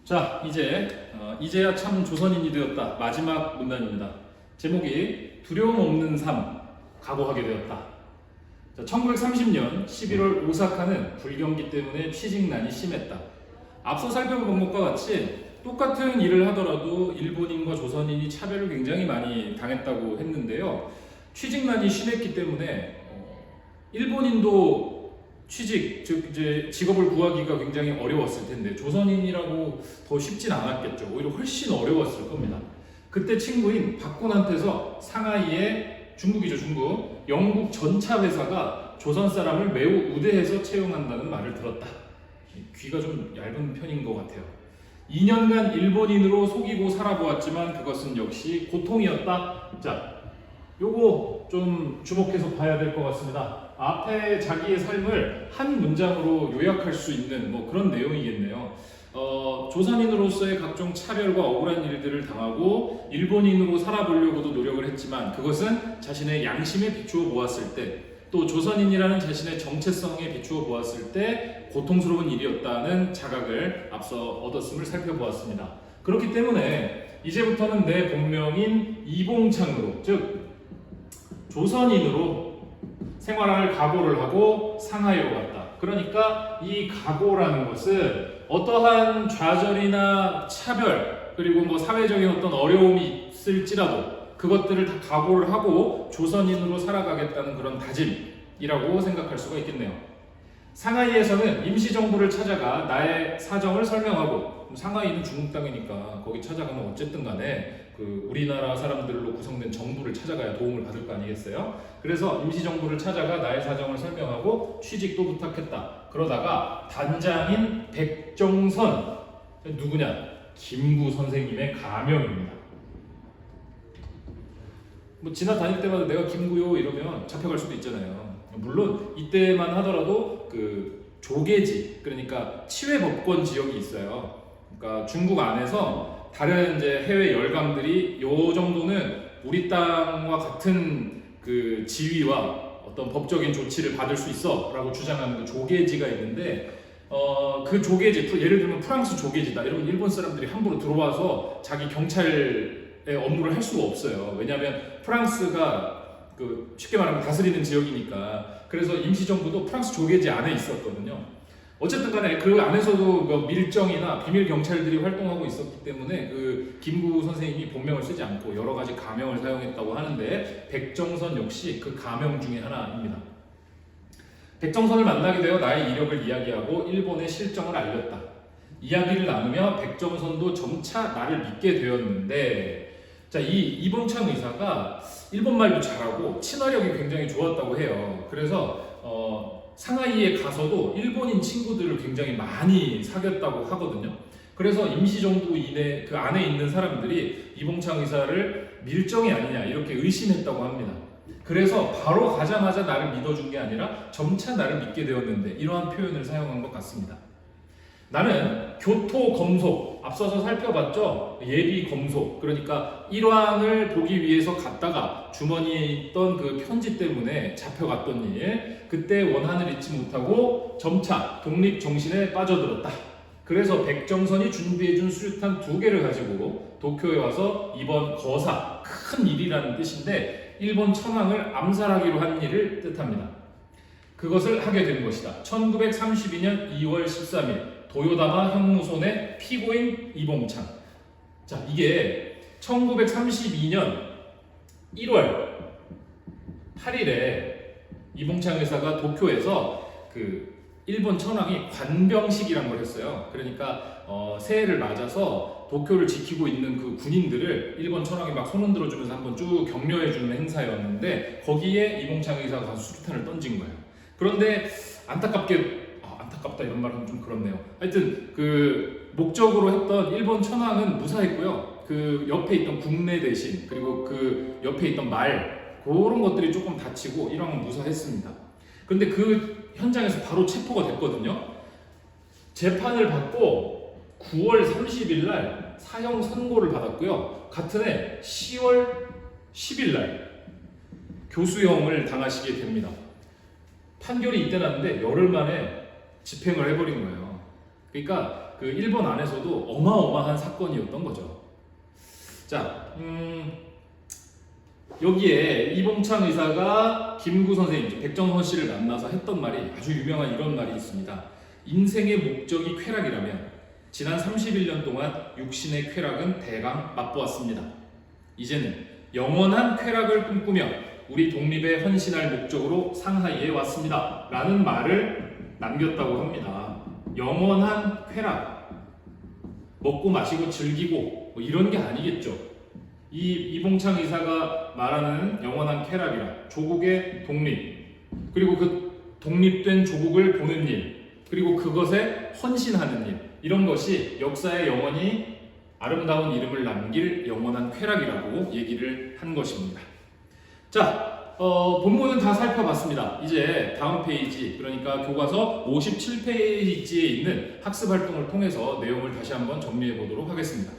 자, 이제야 참 조선인이 되었다. 마지막 문단입니다. 제목이 두려움 없는 삶, 각오하게 되었다. 자, 1930년 11월 오사카는 불경기 때문에 취직난이 심했다. 앞서 살펴본 방법과 같이 똑같은 일을 하더라도 일본인과 조선인이 차별을 굉장히 많이 당했다고 했는데요. 취직난이 심했기 때문에 일본인도 취직, 즉 이제 직업을 구하기가 굉장히 어려웠을 텐데 조선인이라고 더 쉽진 않았겠죠. 오히려 훨씬 어려웠을 겁니다. 그때 친구인 박군한테서 상하이의 중국이죠, 중국. 영국 전차 회사가 조선 사람을 매우 우대해서 채용한다는 말을 들었다. 귀가 좀 얇은 편인 것 같아요. 2년간 일본인으로 속이고 살아보았지만 그것은 역시 고통이었다. 자, 요거 좀 주목해서 봐야 될 것 같습니다. 앞에 자기의 삶을 한 문장으로 요약할 수 있는 그런 내용이겠네요. 조선인으로서의 각종 차별과 억울한 일들을 당하고 일본인으로 살아보려고도 노력을 했지만 그것은 자신의 양심에 비추어 보았을 때, 또 조선인이라는 자신의 정체성에 비추어 보았을 때 고통스러운 일이었다는 자각을 앞서 얻었음을 살펴보았습니다. 그렇기 때문에 이제부터는 내 본명인 이봉창으로, 즉 조선인으로 생활할 각오를 하고 상하이로 갔다. 그러니까 이 각오라는 것은 어떠한 좌절이나 차별, 그리고 사회적인 어떤 어려움이 있을지라도 그것들을 다 각오를 하고 조선인으로 살아가겠다는 그런 다짐이라고 생각할 수가 있겠네요. 상하이에서는 임시정부를 찾아가 나의 사정을 설명하고, 상하이는 중국 땅이니까 거기 찾아가면 어쨌든 간에 우리나라 사람들로 구성된 정부를 찾아가야 도움을 받을 거 아니겠어요? 그래서 임시정부를 찾아가 나의 사정을 설명하고 취직도 부탁했다. 그러다가 단장인 백정선, 누구냐? 김구 선생님의 가명입니다. 지나다닐 때마다 내가 김구요 이러면 잡혀갈 수도 있잖아요. 물론 이때만 하더라도 조계지, 그러니까 치외법권 지역이 있어요. 그러니까 중국 안에서 다른 이제 해외 열강들이 요 정도는 우리 땅과 같은 지위와 어떤 법적인 조치를 받을 수 있어라고 주장하는 조계지가 있는데, 그 조계지, 예를 들면 프랑스 조계지다 이러면 일본 사람들이 함부로 들어와서 자기 경찰의 업무를 할 수가 없어요. 왜냐하면 프랑스가 쉽게 말하면 다스리는 지역이니까. 그래서 임시정부도 프랑스 조계지 안에 있었거든요. 어쨌든 간에 그 안에서도 밀정이나 비밀 경찰들이 활동하고 있었기 때문에 김구 선생님이 본명을 쓰지 않고 여러 가지 가명을 사용했다고 하는데, 백정선 역시 그 가명 중에 하나입니다. 백정선을 만나게 되어 나의 이력을 이야기하고 일본의 실정을 알렸다. 이야기를 나누며 백정선도 점차 나를 믿게 되었는데, 자, 이 이봉창 의사가 일본말도 잘하고 친화력이 굉장히 좋았다고 해요. 그래서 상하이에 가서도 일본인 친구들을 굉장히 많이 사귀었다고 하거든요. 그래서 임시정부 그 안에 있는 사람들이 이봉창 의사를 밀정이 아니냐 이렇게 의심했다고 합니다. 그래서 바로 가자마자 나를 믿어준 게 아니라 점차 나를 믿게 되었는데, 이러한 표현을 사용한 것 같습니다. 나는 교토검속, 앞서서 살펴봤죠? 예비검속, 그러니까 일왕을 보기 위해서 갔다가 주머니에 있던 그 편지 때문에 잡혀갔던 일, 그때 원한을 잊지 못하고 점차 독립정신에 빠져들었다. 그래서 백정선이 준비해준 수류탄 2개를 가지고 도쿄에 와서 이번 거사, 큰 일이라는 뜻인데 일본 천황을 암살하기로 한 일을 뜻합니다. 그것을 하게 된 것이다. 1932년 2월 13일 도요다마 형무소 내 피고인 이봉창. 자, 이게 1932년 1월 8일에 이봉창 의사가 도쿄에서 일본 천황이 관병식이란 걸 했어요. 그러니까 새해를 맞아서 도쿄를 지키고 있는 군인들을 일본 천황이 막 손 흔들어 주면서 한번 쭉 격려해 주는 행사였는데, 거기에 이봉창 의사가 가서 수류탄을 던진 거예요. 그런데 안타깝다 이런 말은 좀 그렇네요. 하여튼 목적으로 했던 일본 천황은 무사했고요. 옆에 있던 국내 대신, 그리고 옆에 있던 말, 그런 것들이 조금 다치고 일왕은 무사했습니다. 그런데 현장에서 바로 체포가 됐거든요. 재판을 받고 9월 30일 날 사형 선고를 받았고요. 같은 해 10월 10일 날 교수형을 당하시게 됩니다. 판결이 이때 났는데 열흘 만에 집행을 해버린 거예요. 그러니까 그 일본 안에서도 어마어마한 사건이었던 거죠. 자, 여기에 이봉창 의사가 김구 선생님, 백정선 씨를 만나서 했던 말이 아주 유명한 이런 말이 있습니다. 인생의 목적이 쾌락이라면 지난 31년 동안 육신의 쾌락은 대강 맛보았습니다. 이제는 영원한 쾌락을 꿈꾸며 우리 독립에 헌신할 목적으로 상하이에 왔습니다. 라는 말을 남겼다고 합니다. 영원한 쾌락, 먹고 마시고 즐기고 뭐 이런 게 아니겠죠. 이봉창 의사가 말하는 영원한 쾌락이라 조국의 독립, 그리고 그 독립된 조국을 보는 일, 그리고 그것에 헌신하는 일, 이런 것이 역사에 영원히 아름다운 이름을 남길 영원한 쾌락이라고 얘기를 한 것입니다. 자, 본문은 다 살펴봤습니다. 이제 다음 페이지, 그러니까 교과서 57페이지에 있는 학습 활동을 통해서 내용을 다시 한번 정리해 보도록 하겠습니다.